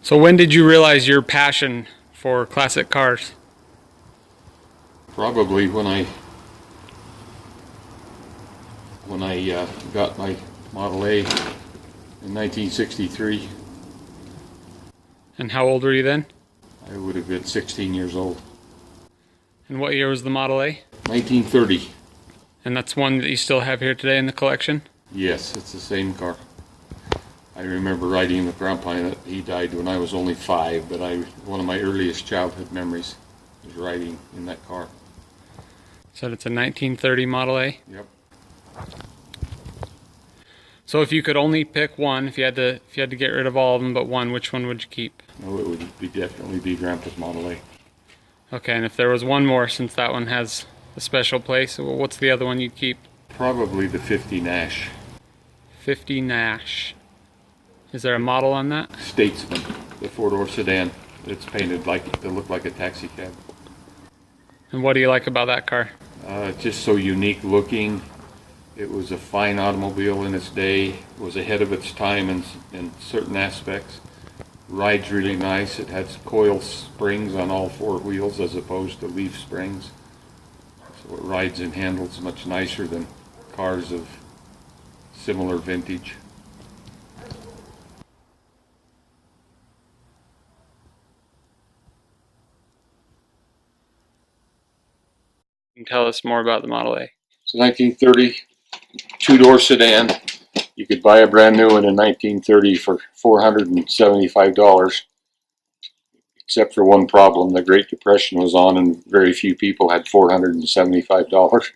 So when did you realize your passion for classic cars? Probably when I got my Model A in 1963. And how old were you then? I would have been 16 years old. And what year was the Model A? 1930. And that's one that you still have here today in the collection? Yes, it's the same car. I remember riding with Grandpa in it. He died when I was only 5, but one of my earliest childhood memories was riding in that car. So it's a 1930 Model A? Yep. So if you could only pick one, if you had to get rid of all of them but one, which one would you keep? No, it would definitely be Grandpa's Model A. Okay, and if there was one more, since that one has a special place, what's the other one you'd keep? Probably the 50 Nash. 50 Nash. Is there a model on that? Statesman, the 4-door sedan. It's painted to look like a taxi cab. And what do you like about that car? Just so unique looking. It was a fine automobile in its day. It was ahead of its time in certain aspects. Rides really nice. It had coil springs on all 4 wheels as opposed to leaf springs. So it rides and handles much nicer than cars of similar vintage. Can you tell us more about the Model A? It's a 1930 2-door sedan. You could buy a brand new one in 1930 for $475, except for one problem. The Great Depression was on and very few people had $475.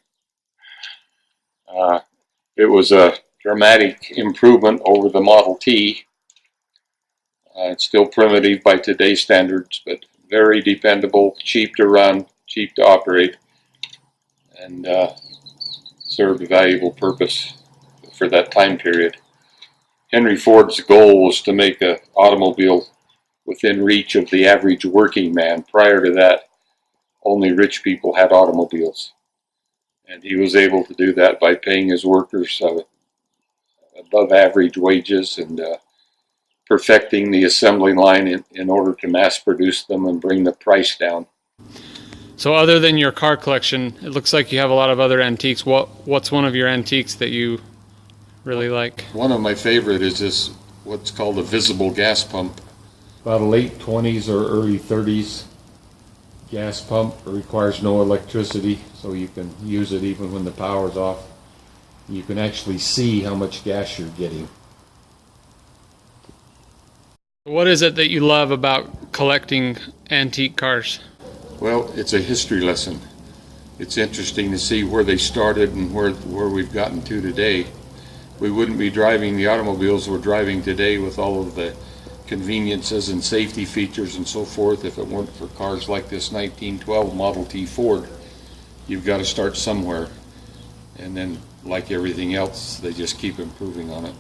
It was a dramatic improvement over the Model T. It's still primitive by today's standards, but very dependable, cheap to run, cheap to operate, and served a valuable purpose for that time period. Henry Ford's goal was to make an automobile within reach of the average working man. Prior to that, only rich people had automobiles. And he was able to do that by paying his workers above average wages and perfecting the assembly line in order to mass produce them and bring the price down. So other than your car collection, it looks like you have a lot of other antiques. What's one of your antiques that you really like? One of my favorite is this, what's called a visible gas pump. About a late 20s or early 30s gas pump. It requires no electricity, so you can use it even when the power's off. You can actually see how much gas you're getting. What is it that you love about collecting antique cars? Well, it's a history lesson. It's interesting to see where they started and where we've gotten to today. We wouldn't be driving the automobiles we're driving today with all of the conveniences and safety features and so forth if it weren't for cars like this 1912 Model T Ford. You've got to start somewhere, and then like everything else, they just keep improving on it.